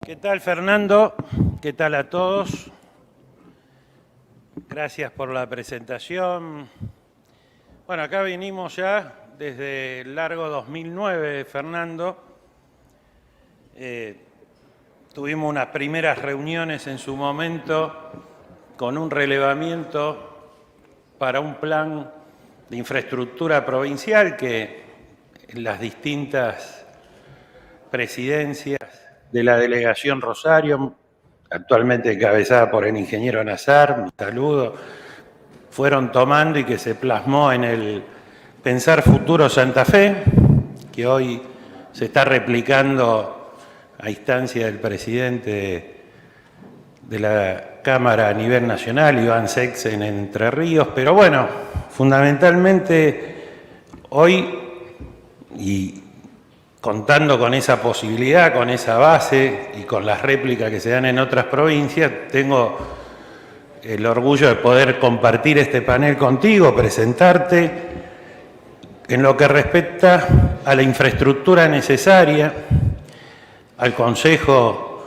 ¿Qué tal, Fernando? ¿Qué tal a todos? Gracias por la presentación. Bueno, acá vinimos ya desde el largo 2009, Fernando. Tuvimos unas primeras reuniones en su momento con un relevamiento para un plan de infraestructura provincial que en las distintas presidencias de la delegación Rosario, actualmente encabezada por el ingeniero Nazar, mi saludo, fueron tomando y que se plasmó en el Pensar Futuro Santa Fe, que hoy se está replicando a instancia del presidente de la Cámara a nivel nacional, Iván Sex, en Entre Ríos. Pero bueno, fundamentalmente hoy, y contando con esa posibilidad, con esa base y con las réplicas que se dan en otras provincias, tengo el orgullo de poder compartir este panel contigo, presentarte en lo que respecta a la infraestructura necesaria, al Consejo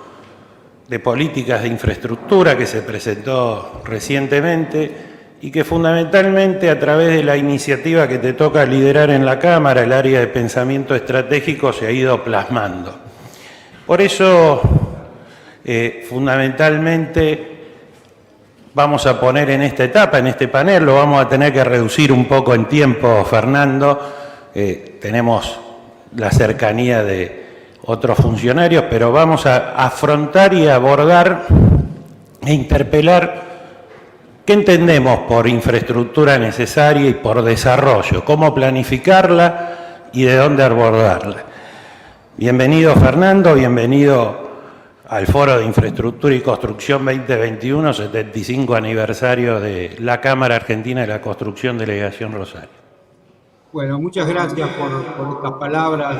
de Políticas de Infraestructura que se presentó recientemente y que fundamentalmente a través de la iniciativa que te toca liderar en la Cámara, el área de pensamiento estratégico, se ha ido plasmando. Por eso, fundamentalmente, vamos a poner en esta etapa, en este panel, lo vamos a tener que reducir un poco en tiempo, Fernando. Tenemos la cercanía de otros funcionarios, pero vamos a afrontar y abordar e interpelar qué entendemos por infraestructura necesaria y por desarrollo, cómo planificarla y de dónde abordarla. Bienvenido, Fernando, bienvenido al Foro de Infraestructura y Construcción 2021, 75 aniversario de la Cámara Argentina de la Construcción, Delegación Rosario. Bueno, muchas gracias por estas palabras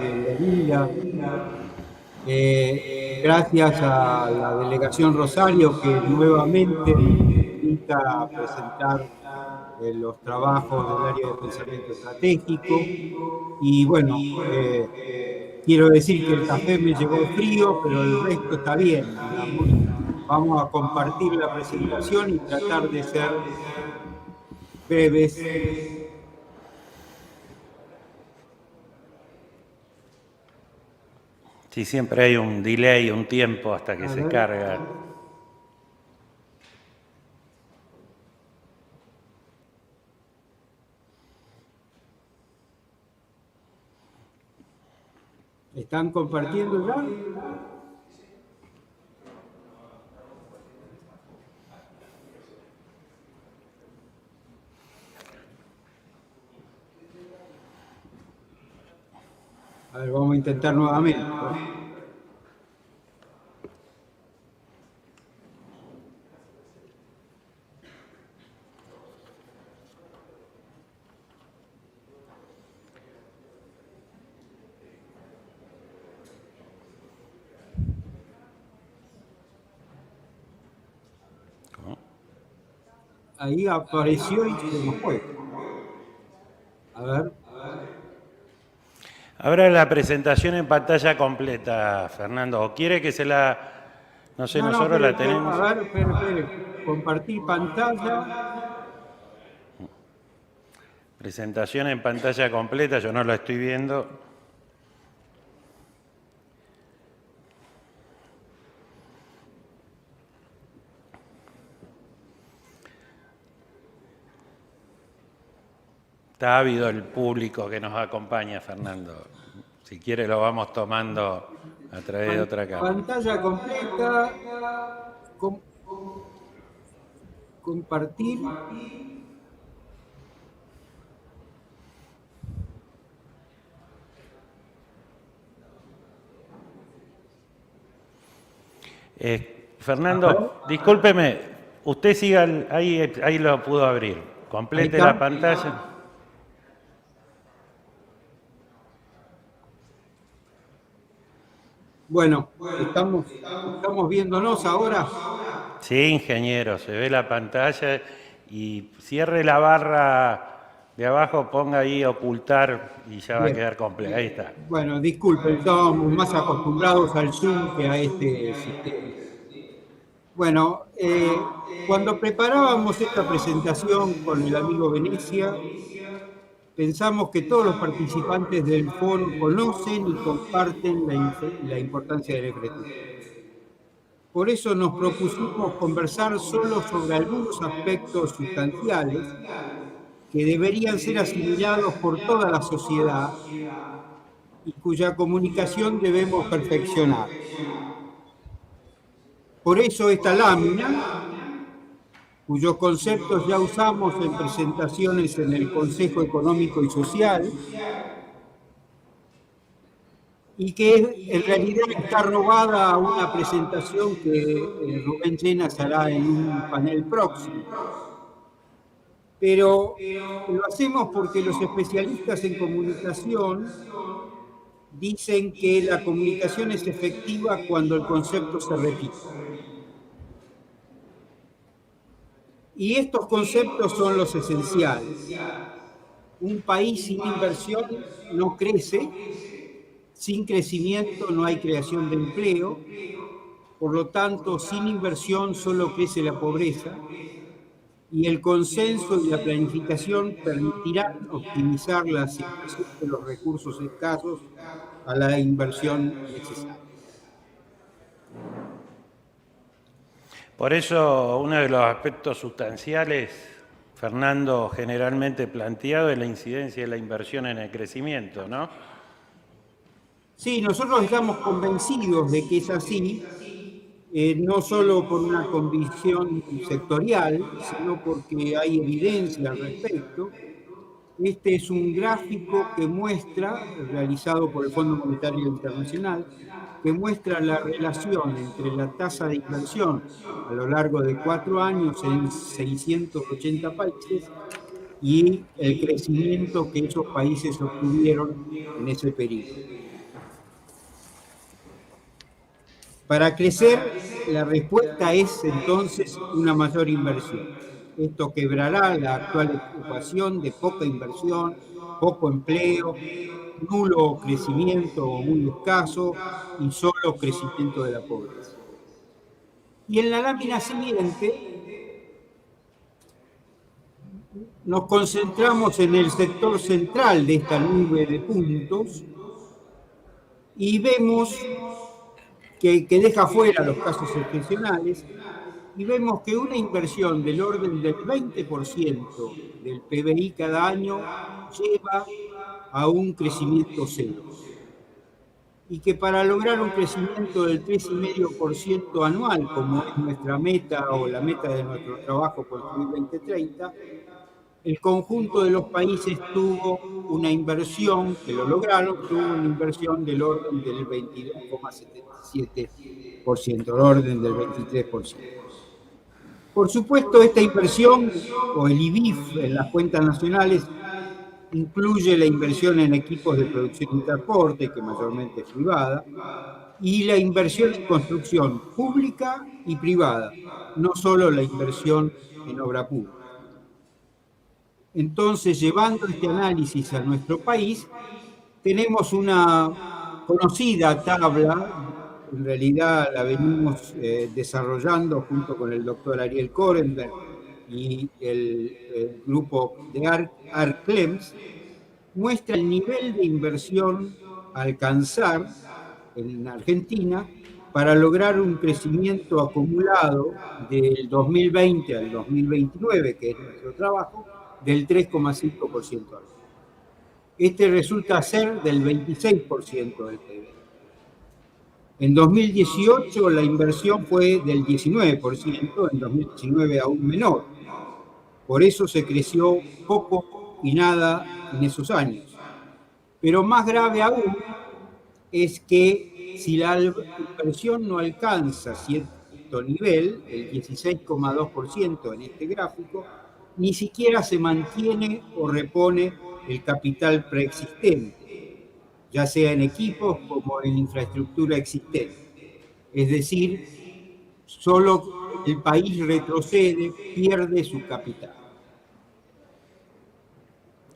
de bienvenida. Gracias a la Delegación Rosario que nuevamente me invita a presentar los trabajos del área de pensamiento estratégico. Y bueno, quiero decir que el café me llegó frío, pero el resto está bien, digamos. Vamos a compartir la presentación y tratar de ser breves. Sí, siempre hay un delay, un tiempo hasta que se carga. ¿Están compartiendo ya? A ver, vamos a intentar nuevamente. Ahí apareció y se nos fue. A ver. Habrá la presentación en pantalla completa, Fernando. ¿O quiere que se la...? No sé, nosotros la tenemos... A ver, espere. Compartir pantalla. Presentación en pantalla completa, yo no la estoy viendo. Está ávido el público que nos acompaña, Fernando. Si quiere lo vamos tomando a través de otra cámara. Pantalla completa. Compartir. Fernando, discúlpeme, usted siga, ahí lo pudo abrir. Complete la pantalla. Bueno, estamos viéndonos ahora. Sí, ingeniero, se ve la pantalla y cierre la barra de abajo ponga ahí ocultar y ya va a Bien. quedar completo. Ahí está. Bueno, disculpen, estábamos más acostumbrados al Zoom que a este sistema. Bueno, cuando preparábamos esta presentación con el amigo Venecia, pensamos que todos los participantes del foro conocen y comparten la importancia de la infraestructura. Por eso nos propusimos conversar solo sobre algunos aspectos sustanciales que deberían ser asimilados por toda la sociedad y cuya comunicación debemos perfeccionar. Por eso esta lámina, cuyos conceptos ya usamos en presentaciones en el Consejo Económico y Social, y que en realidad está robada a una presentación que Rubén Llenas hará en un panel próximo. Pero lo hacemos porque los especialistas en comunicación dicen que la comunicación es efectiva cuando el concepto se repite. Y estos conceptos son los esenciales. Un país sin inversión no crece, sin crecimiento no hay creación de empleo, por lo tanto, sin inversión solo crece la pobreza, y el consenso y la planificación permitirán optimizar la asignación de los recursos escasos a la inversión necesaria. Por eso, uno de los aspectos sustanciales, Fernando, generalmente planteado es la incidencia de la inversión en el crecimiento, ¿no? Sí, nosotros estamos convencidos de que es así, no solo por una convicción sectorial, sino porque hay evidencia al respecto. Este es un gráfico que muestra, realizado por el Fondo Monetario Internacional, que muestra la relación entre la tasa de inversión a lo largo de 4 años en 680 países y el crecimiento que esos países obtuvieron en ese periodo. Para crecer, la respuesta es entonces una mayor inversión. Esto quebrará la actual ecuación de poca inversión, poco empleo, nulo crecimiento o muy escaso y solo crecimiento de la pobreza. Y en la lámina siguiente nos concentramos en el sector central de esta nube de puntos y vemos que deja fuera los casos excepcionales, y vemos que una inversión del orden del 20% del PBI cada año lleva a un crecimiento cero. Y que para lograr un crecimiento del 3,5% anual, como es nuestra meta o la meta de nuestro trabajo Construir 2030, el conjunto de los países tuvo una inversión, que lo lograron, tuvo una inversión del orden del 22,77%, del orden del 23%. Por supuesto, esta inversión, o el IBIF en las cuentas nacionales, incluye la inversión en equipos de producción y transporte, que mayormente es privada, y la inversión en construcción pública y privada, no solo la inversión en obra pública. Entonces, llevando este análisis a nuestro país, tenemos una conocida tabla, en realidad la venimos desarrollando junto con el doctor Ariel Korenberg y el grupo de ARCLEMS, muestra el nivel de inversión a alcanzar en Argentina para lograr un crecimiento acumulado del 2020 al 2029, que es nuestro trabajo, del 3,5% anual. Este resulta ser del 26% del PIB. En 2018 la inversión fue del 19%, en 2019 aún menor. Por eso se creció poco y nada en esos años. Pero más grave aún es que si la inversión no alcanza cierto nivel, el 16,2% en este gráfico, ni siquiera se mantiene o repone el capital preexistente, ya sea en equipos como en infraestructura existente. Es decir, solo el país retrocede, pierde su capital.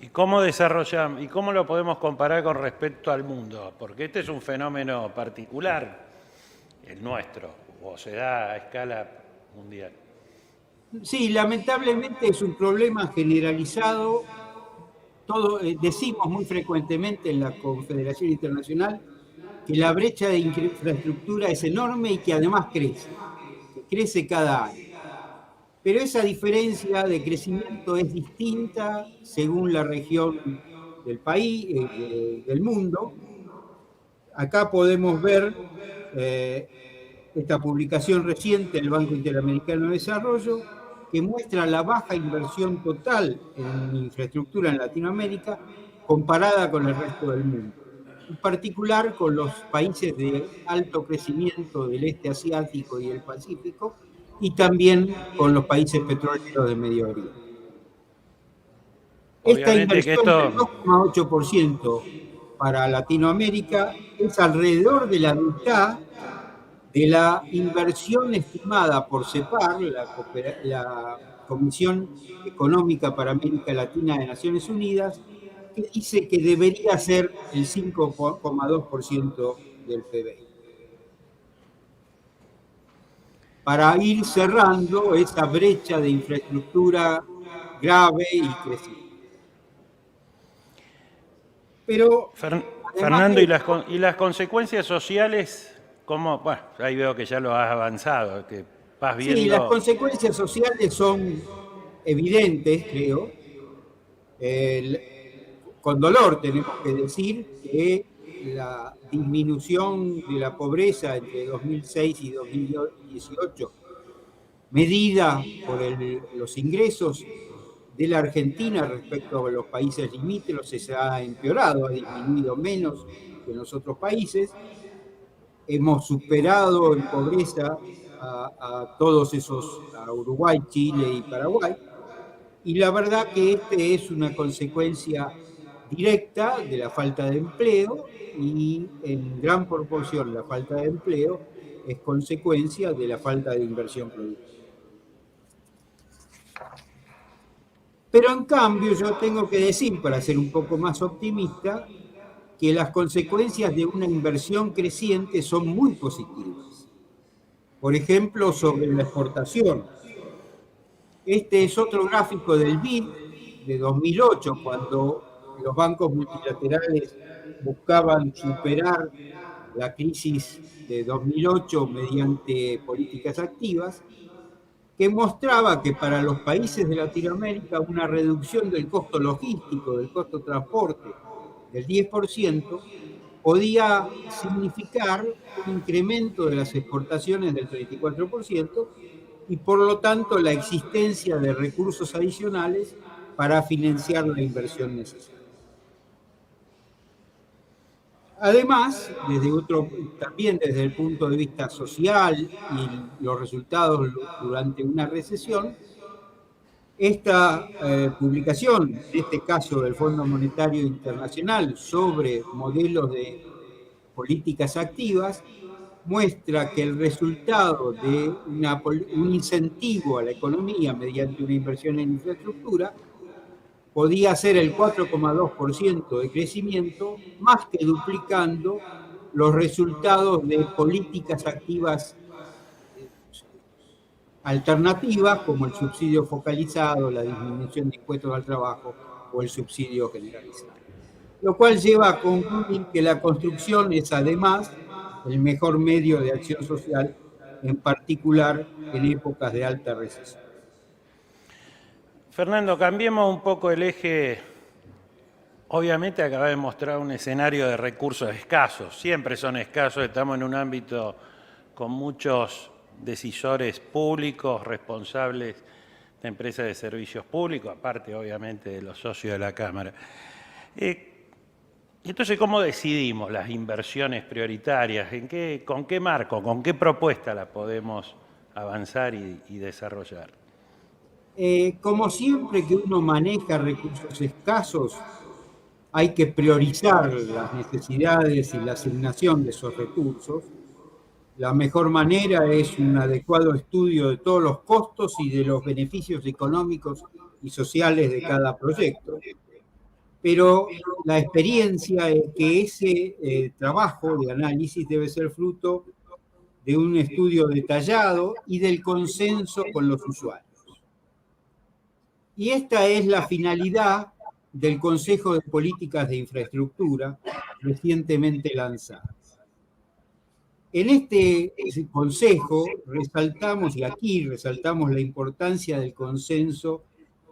¿Y cómo desarrollamos, y cómo lo podemos comparar con respecto al mundo? Porque este es un fenómeno particular, el nuestro, o se da a escala mundial. Sí, lamentablemente es un problema generalizado. Decimos muy frecuentemente en la Confederación Internacional que la brecha de infraestructura es enorme y que además crece cada año. Pero esa diferencia de crecimiento es distinta según la región del país, del mundo. Acá podemos ver esta publicación reciente del Banco Interamericano de Desarrollo, que muestra la baja inversión total en infraestructura en Latinoamérica comparada con el resto del mundo, en particular con los países de alto crecimiento del este asiático y el Pacífico, y también con los países petroleros de Medio Oriente. Esta Obviamente que inversión del esto, 2,8% para Latinoamérica es alrededor de la mitad de la inversión estimada por CEPAR, la Comisión Económica para América Latina de Naciones Unidas, que dice que debería ser el 5,2% del PBI. Para ir cerrando esa brecha de infraestructura grave y creciente. Pero Fernando, ¿y las consecuencias sociales? ¿Cómo? Bueno, ahí veo que ya lo has avanzado, que vas viendo. Sí, las consecuencias sociales son evidentes, creo. Con dolor tenemos que decir que la disminución de la pobreza entre 2006 y 2018, medida por los ingresos de la Argentina respecto a los países limítrofes, se ha empeorado, ha disminuido menos que en los otros países. Hemos superado en pobreza a todos esos, a Uruguay, Chile y Paraguay. Y la verdad que este es una consecuencia directa de la falta de empleo, y en gran proporción la falta de empleo es consecuencia de la falta de inversión productiva. Pero en cambio yo tengo que decir, para ser un poco más optimista, que las consecuencias de una inversión creciente son muy positivas. Por ejemplo, sobre la exportación. Este es otro gráfico del BID de 2008, cuando los bancos multilaterales buscaban superar la crisis de 2008 mediante políticas activas, que mostraba que para los países de Latinoamérica una reducción del costo logístico, del costo transporte, del 10%, podía significar un incremento de las exportaciones del 34%, y por lo tanto la existencia de recursos adicionales para financiar la inversión necesaria. Además, también desde el punto de vista social y los resultados durante una recesión, esta publicación, en este caso del Fondo Monetario Internacional, sobre modelos de políticas activas, muestra que el resultado de un incentivo a la economía mediante una inversión en infraestructura podía ser el 4,2% de crecimiento, más que duplicando los resultados de políticas activas alternativas como el subsidio focalizado, la disminución de impuestos al trabajo o el subsidio generalizado. Lo cual lleva a concluir que la construcción es además el mejor medio de acción social, en particular en épocas de alta recesión. Fernando, cambiemos un poco el eje. Obviamente acaba de mostrar un escenario de recursos escasos, siempre son escasos, estamos en un ámbito con muchos decisores públicos, responsables de empresas de servicios públicos, aparte obviamente de los socios de la Cámara. Entonces, ¿cómo decidimos las inversiones prioritarias? ¿Con qué marco, con qué propuesta la podemos avanzar y desarrollar? Como siempre que uno maneja recursos escasos, hay que priorizar las necesidades y la asignación de esos recursos. La mejor manera es un adecuado estudio de todos los costos y de los beneficios económicos y sociales de cada proyecto. pero la experiencia es que ese trabajo de análisis debe ser fruto de un estudio detallado y del consenso con los usuarios. Y esta es la finalidad del Consejo de Políticas de Infraestructura recientemente lanzado. En este consejo resaltamos, y aquí resaltamos la importancia del consenso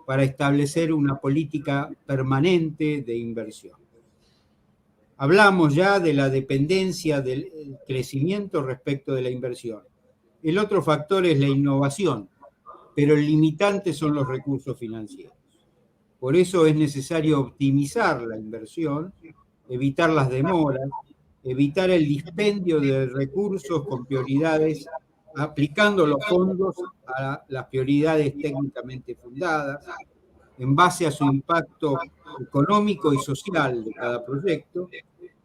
para establecer una política permanente de inversión. Hablamos ya de la dependencia del crecimiento respecto de la inversión. El otro factor es la innovación, pero el limitante son los recursos financieros. Por eso es necesario optimizar la inversión, evitar las demoras, evitar el dispendio de recursos con prioridades, aplicando los fondos a las prioridades técnicamente fundadas, en base a su impacto económico y social de cada proyecto,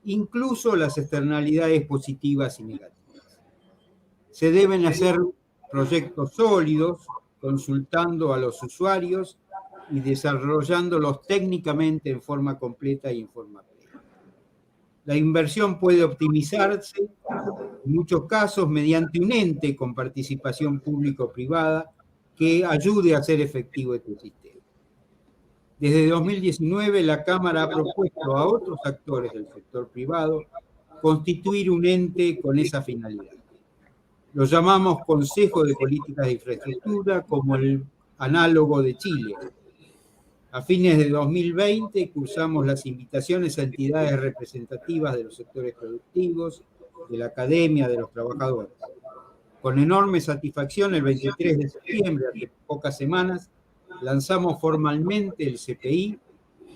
incluso las externalidades positivas y negativas. Se deben hacer proyectos sólidos, consultando a los usuarios y desarrollándolos técnicamente en forma completa y en forma plena. La inversión puede optimizarse, en muchos casos, mediante un ente con participación público-privada que ayude a hacer efectivo este sistema. Desde 2019, la Cámara ha propuesto a otros actores del sector privado constituir un ente con esa finalidad. Lo llamamos Consejo de Políticas de Infraestructura, como el análogo de Chile. A fines de 2020 cursamos las invitaciones a entidades representativas de los sectores productivos, de la academia, de los trabajadores. Con enorme satisfacción, el 23 de septiembre, hace pocas semanas, lanzamos formalmente el CPI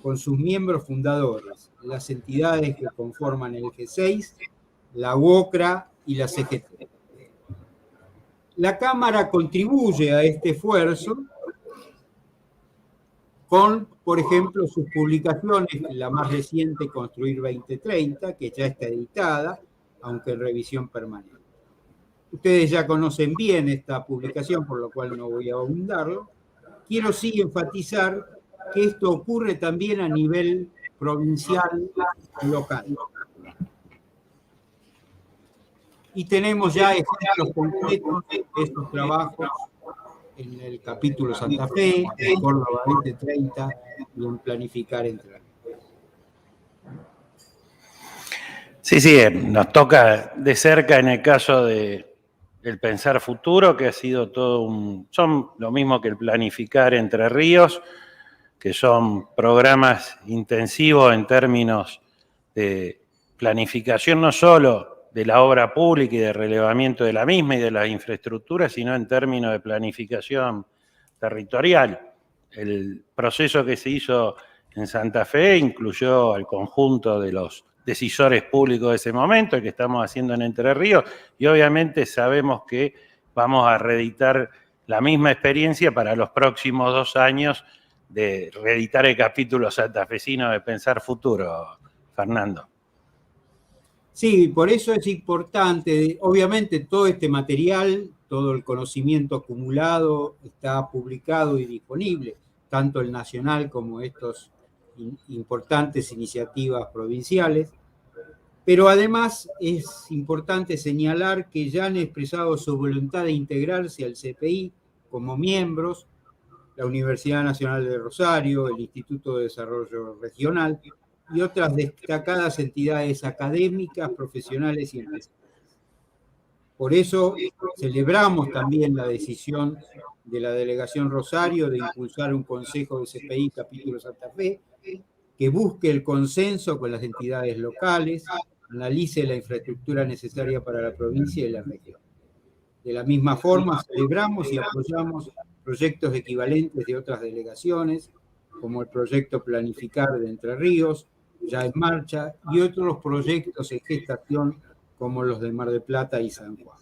con sus miembros fundadores, las entidades que conforman el G6, la UOCRA y la CGT. La Cámara contribuye a este esfuerzo con, por ejemplo, sus publicaciones, la más reciente, Construir 2030, que ya está editada, aunque en revisión permanente. Ustedes ya conocen bien esta publicación, por lo cual no voy a abundarlo. Quiero sí enfatizar que esto ocurre también a nivel provincial y local. Y tenemos ya ejemplos concretos de estos trabajos en el capítulo Santa Fe, en Córdoba 2030 y en Planificar Entre Ríos. Sí, nos toca de cerca en el caso del Pensar Futuro, que ha sido son lo mismo que el Planificar Entre Ríos, que son programas intensivos en términos de planificación no solo de la obra pública y de relevamiento de la misma y de las infraestructuras, sino en términos de planificación territorial. El proceso que se hizo en Santa Fe incluyó al conjunto de los decisores públicos de ese momento, el que estamos haciendo en Entre Ríos, y obviamente sabemos que vamos a reeditar la misma experiencia para los próximos 2 años de reeditar el capítulo santafesino de Pensar Futuro, Fernando. Sí, por eso es importante, obviamente todo este material, todo el conocimiento acumulado está publicado y disponible, tanto el nacional como estas importantes iniciativas provinciales, pero además es importante señalar que ya han expresado su voluntad de integrarse al CPI como miembros la Universidad Nacional de Rosario, el Instituto de Desarrollo Regional, y otras destacadas entidades académicas, profesionales y empresariales. Por eso celebramos también la decisión de la Delegación Rosario de impulsar un Consejo de CPI capítulo Santa Fe que busque el consenso con las entidades locales, analice la infraestructura necesaria para la provincia y la región. De la misma forma, celebramos y apoyamos proyectos equivalentes de otras delegaciones, como el proyecto Planificar de Entre Ríos, ya en marcha, y otros proyectos en gestación como los de Mar del Plata y San Juan.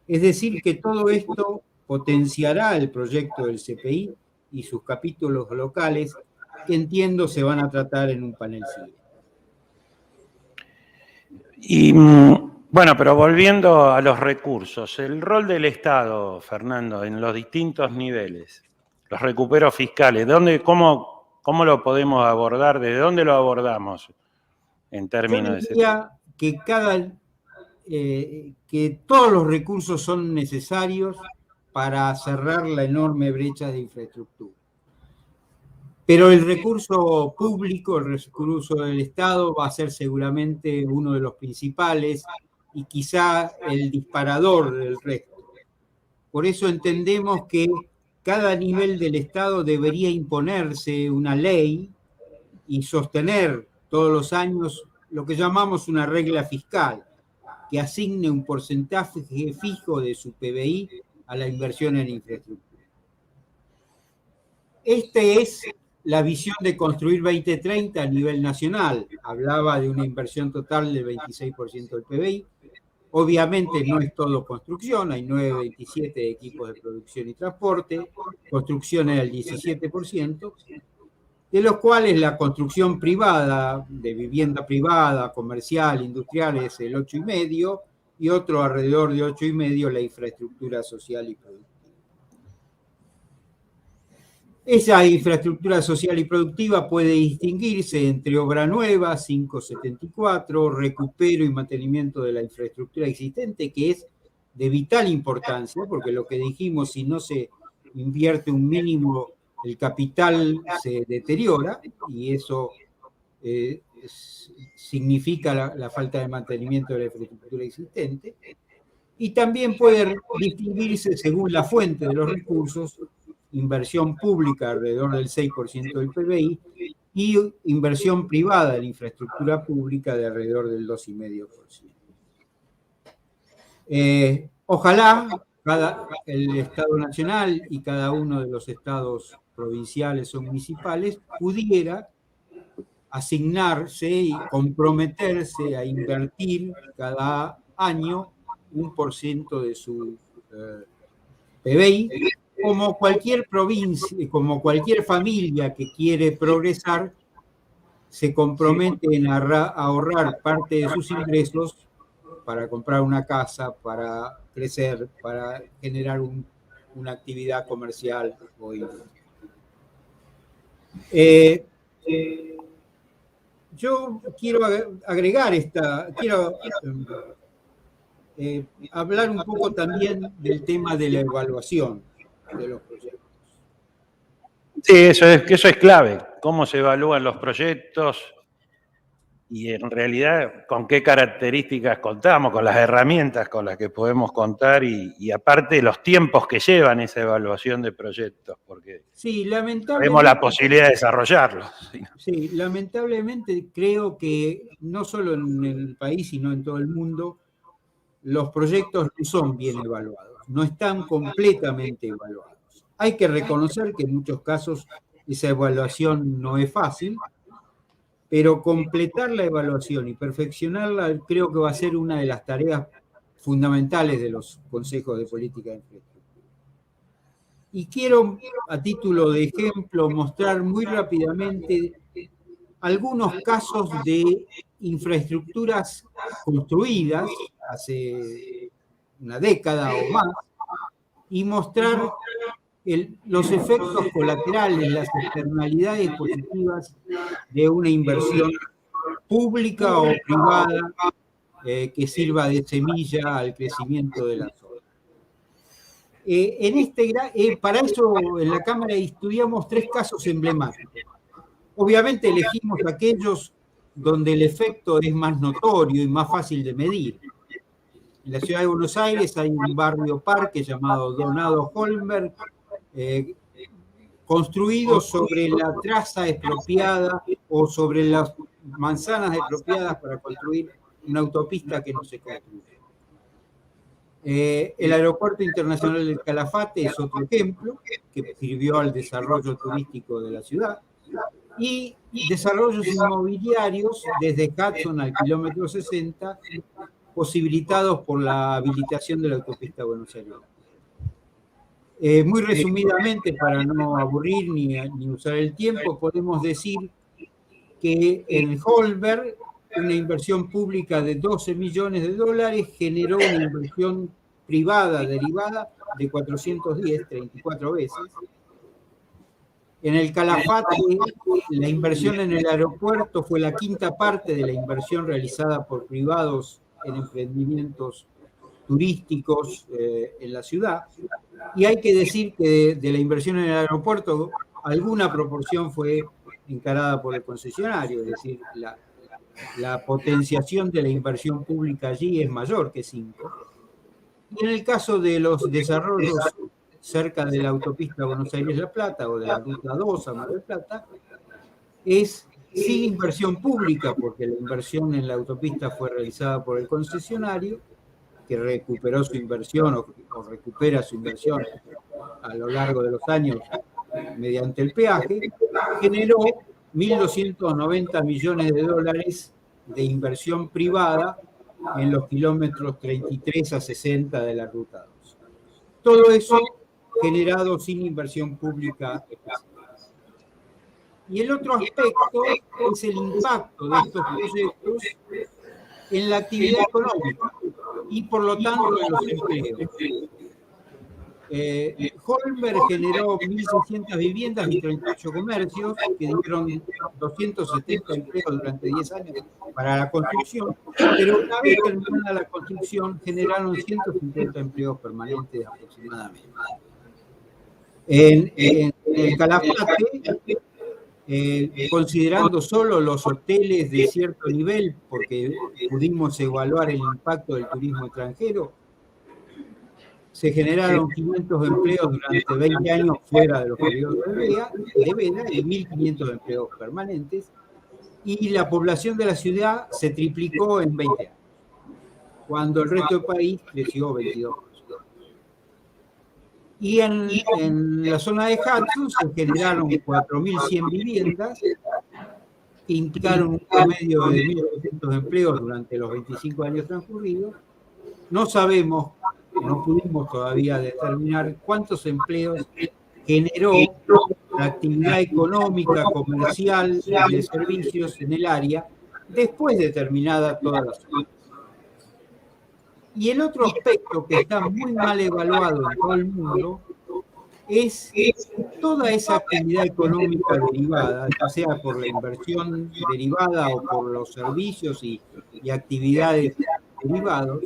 Es decir, que todo esto potenciará el proyecto del CPI y sus capítulos locales, que entiendo se van a tratar en un panel siguiente. Y bueno, pero volviendo a los recursos, el rol del Estado, Fernando, en los distintos niveles, los recuperos fiscales, ¿cómo ¿Cómo lo podemos abordar? ¿Desde dónde lo abordamos en términos de Yo diría que todos los recursos son necesarios para cerrar la enorme brecha de infraestructura. Pero el recurso público, el recurso del Estado, va a ser seguramente uno de los principales y quizá el disparador del resto. Por eso entendemos que cada nivel del Estado debería imponerse una ley y sostener todos los años lo que llamamos una regla fiscal, que asigne un porcentaje fijo de su PBI a la inversión en infraestructura. Esta es la visión de construir 2030 a nivel nacional. Hablaba de una inversión total del 26% del PBI. Obviamente no es todo construcción, hay 927 equipos de producción y transporte, construcción es el 17%, de los cuales la construcción privada, de vivienda privada, comercial, industrial, es el 8,5%, y otro alrededor de 8,5% la infraestructura social y productiva. Esa infraestructura social y productiva puede distinguirse entre obra nueva, 5,74%, recupero y mantenimiento de la infraestructura existente, que es de vital importancia, porque lo que dijimos, si no se invierte un mínimo, el capital se deteriora, y eso significa la falta de mantenimiento de la infraestructura existente. Y también puede distinguirse según la fuente de los recursos, inversión pública alrededor del 6% del PBI y inversión privada en infraestructura pública de alrededor del 2,5%. Ojalá el Estado Nacional y cada uno de los estados provinciales o municipales pudiera asignarse y comprometerse a invertir cada año 1% de su PBI, como cualquier provincia, como cualquier familia que quiere progresar, se compromete en ahorrar parte de sus ingresos para comprar una casa, para crecer, para generar una actividad comercial o industrial. Yo quiero agregar hablar un poco también del tema de la evaluación de los proyectos. Sí, eso es clave. ¿Cómo se evalúan los proyectos? Y en realidad, ¿con qué características contamos? Con las herramientas con las que podemos contar y aparte los tiempos que llevan esa evaluación de proyectos, porque sí, tenemos la posibilidad de desarrollarlos. Sí, lamentablemente creo que no solo en el país, sino en todo el mundo, los proyectos no son bien evaluados, no están completamente evaluados. Hay que reconocer que en muchos casos esa evaluación no es fácil, pero completar la evaluación y perfeccionarla creo que va a ser una de las tareas fundamentales de los consejos de política de infraestructura. Y quiero, a título de ejemplo, mostrar muy rápidamente algunos casos de infraestructuras construidas hace una década o más y mostrar los efectos colaterales, las externalidades positivas de una inversión pública o privada que sirva de semilla al crecimiento de la zona. Para eso en la Cámara estudiamos 3 casos emblemáticos. Obviamente elegimos aquellos donde el efecto es más notorio y más fácil de medir. En la ciudad de Buenos Aires hay un barrio parque llamado Donado Holmberg, construido sobre la traza expropiada o sobre las manzanas expropiadas para construir una autopista que no se construyó. El Aeropuerto Internacional del Calafate es otro ejemplo que sirvió al desarrollo turístico de la ciudad. Y desarrollos inmobiliarios desde Hudson al kilómetro 60, posibilitados por la habilitación de la autopista Buenos Aires. Muy resumidamente, para no aburrir ni usar el tiempo, podemos decir que en Holmberg una inversión pública de $12 millones generó una inversión privada derivada de 410, 34 veces. En el Calafate, la inversión en el aeropuerto fue la quinta parte de la inversión realizada por privados en emprendimientos turísticos en la ciudad. Y hay que decir que de la inversión en el aeropuerto, alguna proporción fue encarada por el concesionario, es decir, la potenciación de la inversión pública allí es mayor que 5. Y en el caso de los desarrollos cerca de la autopista Buenos Aires-La Plata o de la Ruta 2 a Mar del Plata, es sin inversión pública, porque la inversión en la autopista fue realizada por el concesionario, que recuperó su inversión o recupera su inversión a lo largo de los años mediante el peaje, generó 1.290 millones de dólares de inversión privada en los kilómetros 33 a 60 de la Ruta 2. Todo eso generado sin inversión pública específica. Y el otro aspecto es el impacto de estos proyectos en la actividad económica y por lo tanto en los empleos. Holmberg generó 1.600 viviendas y 38 comercios que dieron 270 empleos durante 10 años para la construcción, pero una vez terminada la construcción generaron 150 empleos permanentes aproximadamente. En el Calafate, considerando solo los hoteles de cierto nivel, porque pudimos evaluar el impacto del turismo extranjero, se generaron 500 empleos durante 20 años fuera de los periodos de veda y 1.500 empleos permanentes, y la población de la ciudad se triplicó en 20 años, cuando el resto del país creció 22%. Y en la zona de Hudson se generaron 4.100 viviendas que implicaron un promedio de 1.200 empleos durante los 25 años transcurridos. No sabemos, no pudimos todavía determinar cuántos empleos generó la actividad económica, comercial, de servicios en el área después de terminada toda la zona. Y el otro aspecto que está muy mal evaluado en todo el mundo es toda esa actividad económica derivada, ya sea por la inversión derivada o por los servicios y actividades derivados,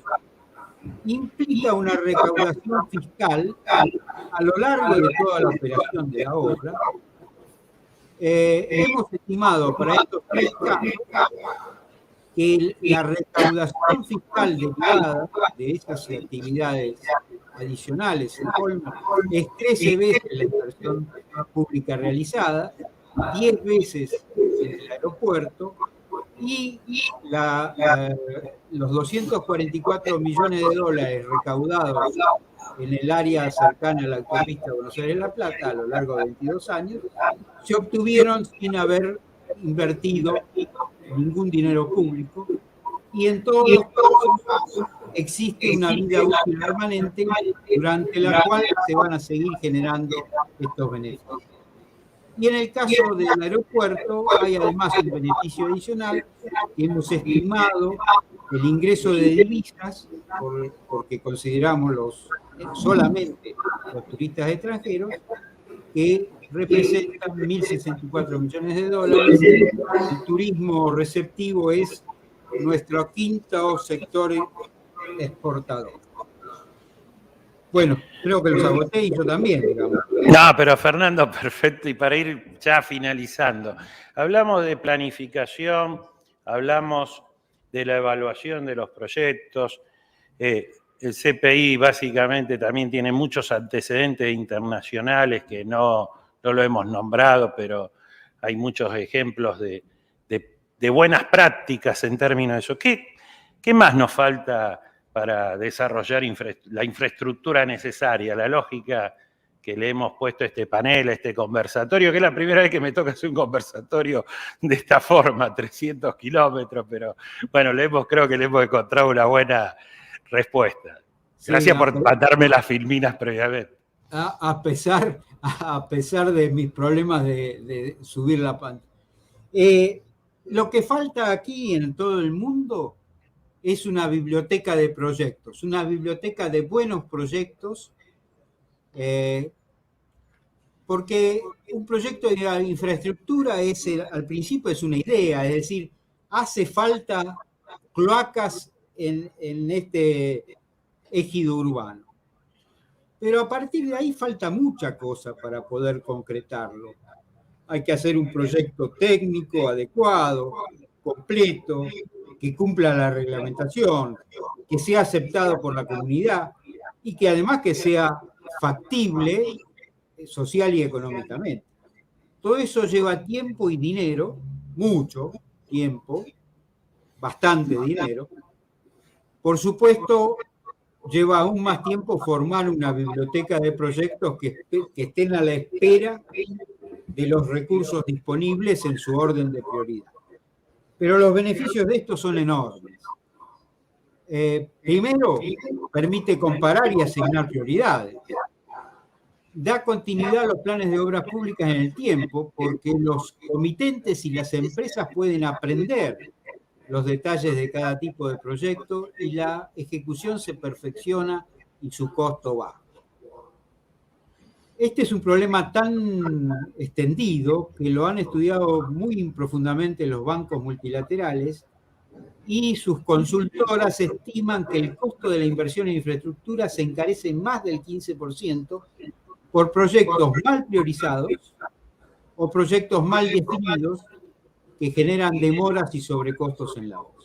implica una recaudación fiscal a lo largo de toda la operación de la obra. Hemos estimado para estos 3 casos que la recaudación fiscal derivada de esas actividades adicionales en Holmberg es 13 veces la inversión pública realizada, 10 veces en el aeropuerto, y los 244 millones de dólares recaudados en el área cercana a la autopista Buenos Aires-La Plata a lo largo de 22 años, se obtuvieron sin haber invertido ningún dinero público, y en todos los casos existe una vida útil permanente durante la cual se van a seguir generando estos beneficios. Y en el caso del aeropuerto hay además un beneficio adicional que hemos estimado el ingreso de divisas, porque consideramos solamente los turistas extranjeros, que representan 1.064 millones de dólares. El turismo receptivo es nuestro quinto sector exportador. Bueno, creo que los agoté y yo también, digamos. No, pero Fernando, perfecto. Y para ir ya finalizando, hablamos de planificación, hablamos de la evaluación de los proyectos. El CPI básicamente también tiene muchos antecedentes internacionales que no lo hemos nombrado, pero hay muchos ejemplos de buenas prácticas en términos de eso. ¿Qué más nos falta para desarrollar la infraestructura necesaria? La lógica que le hemos puesto a este panel, a este conversatorio, que es la primera vez que me toca hacer un conversatorio de esta forma, 300 kilómetros, pero bueno, creo que le hemos encontrado una buena respuesta. Gracias por mandarme las filminas previamente. A pesar de mis problemas de subir la pantalla. Lo que falta aquí en todo el mundo es una biblioteca de proyectos, una biblioteca de buenos proyectos Porque un proyecto de infraestructura al principio es una idea, es decir, hace falta cloacas en este ejido urbano. Pero a partir de ahí falta mucha cosa para poder concretarlo. Hay que hacer un proyecto técnico adecuado, completo, que cumpla la reglamentación, que sea aceptado por la comunidad y que además que sea factible social y económicamente. Todo eso lleva tiempo y dinero, mucho tiempo, bastante dinero. Por supuesto, lleva aún más tiempo formar una biblioteca de proyectos que estén a la espera de los recursos disponibles en su orden de prioridad. Pero los beneficios de esto son enormes. Primero, permite comparar y asignar prioridades. Da continuidad a los planes de obras públicas en el tiempo, porque los comitentes y las empresas pueden aprender los detalles de cada tipo de proyecto y la ejecución se perfecciona y su costo baja. Este es un problema tan extendido que lo han estudiado muy profundamente los bancos multilaterales y sus consultoras estiman que el costo de la inversión en infraestructura se encarece más del 15% por proyectos mal priorizados o proyectos mal definidos que generan demoras y sobrecostos en la obra.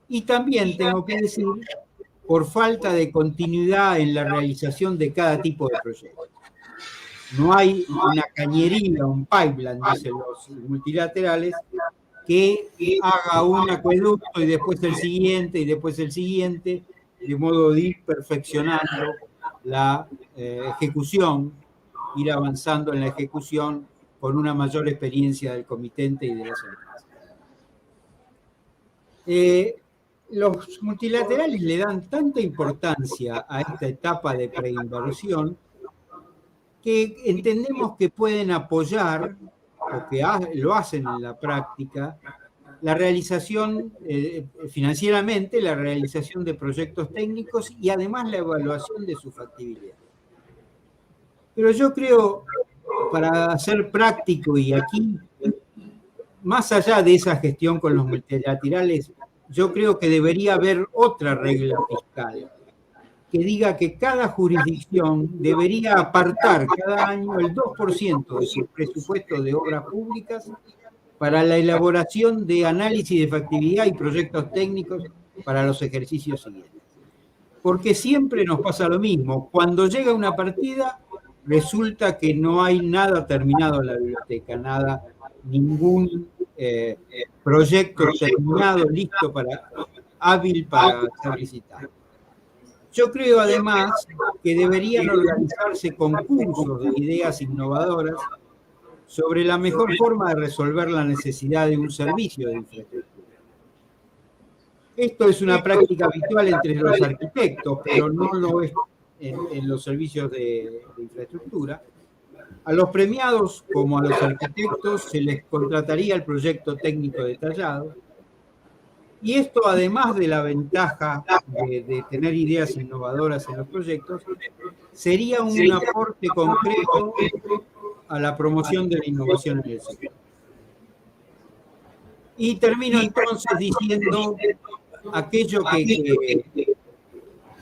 Y también tengo que decir, por falta de continuidad en la realización de cada tipo de proyecto. No hay una cañería, un pipeline, dicen los multilaterales, que haga un acueducto y después el siguiente y después el siguiente, de modo de ir perfeccionando la ejecución, ir avanzando en la ejecución con una mayor experiencia del comitente y de las empresas. Los multilaterales le dan tanta importancia a esta etapa de preinversión que entendemos que pueden apoyar, o que lo hacen en la práctica, la realización, financieramente, la realización de proyectos técnicos y además la evaluación de su factibilidad. Pero yo creo, para ser práctico y aquí, más allá de esa gestión con los multilaterales, yo creo que debería haber otra regla fiscal que diga que cada jurisdicción debería apartar cada año el 2% de su presupuesto de obras públicas para la elaboración de análisis de factibilidad y proyectos técnicos para los ejercicios siguientes. Porque siempre nos pasa lo mismo. Cuando llega una partida, resulta que no hay nada terminado en la biblioteca, ningún proyecto terminado, listo hábil para ser visitado. Yo creo además que deberían organizarse concursos de ideas innovadoras sobre la mejor forma de resolver la necesidad de un servicio de infraestructura. Esto es una práctica habitual entre los arquitectos, pero no lo es en los servicios de infraestructura. A los premiados, como a los arquitectos, se les contrataría el proyecto técnico detallado. Y esto, además de la ventaja de tener ideas innovadoras en los proyectos, sería un aporte concreto a la promoción de la innovación en el sector. Y termino entonces diciendo aquello que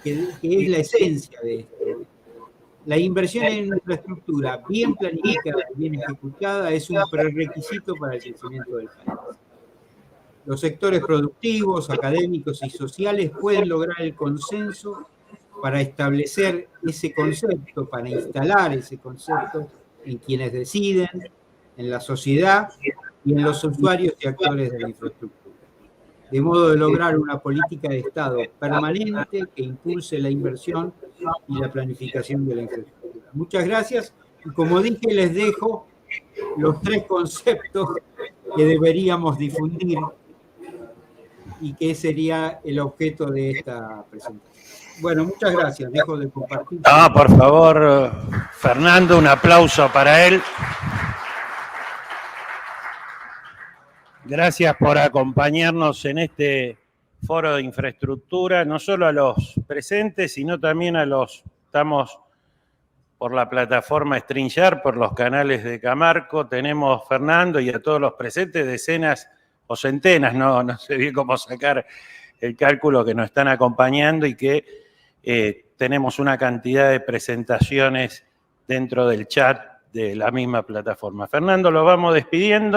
es la esencia de esto. La inversión en infraestructura bien planificada y bien ejecutada es un prerequisito para el crecimiento del país. Los sectores productivos, académicos y sociales pueden lograr el consenso para establecer ese concepto, para instalar ese concepto en quienes deciden, en la sociedad y en los usuarios y actores de la infraestructura, de modo de lograr una política de Estado permanente que impulse la inversión y la planificación de la infraestructura. Muchas gracias, y como dije, les dejo los 3 conceptos que deberíamos difundir y que sería el objeto de esta presentación. Bueno, muchas gracias. Dejo de compartir. Por favor, Fernando, un aplauso para él. Gracias por acompañarnos en este foro de infraestructura, no solo a los presentes, sino también a los que estamos por la plataforma StreamYard, por los canales de Camarco. Tenemos, Fernando, y a todos los presentes, decenas o centenas, no sé bien cómo sacar el cálculo, que nos están acompañando y que tenemos una cantidad de presentaciones dentro del chat de la misma plataforma. Fernando, lo vamos despidiendo.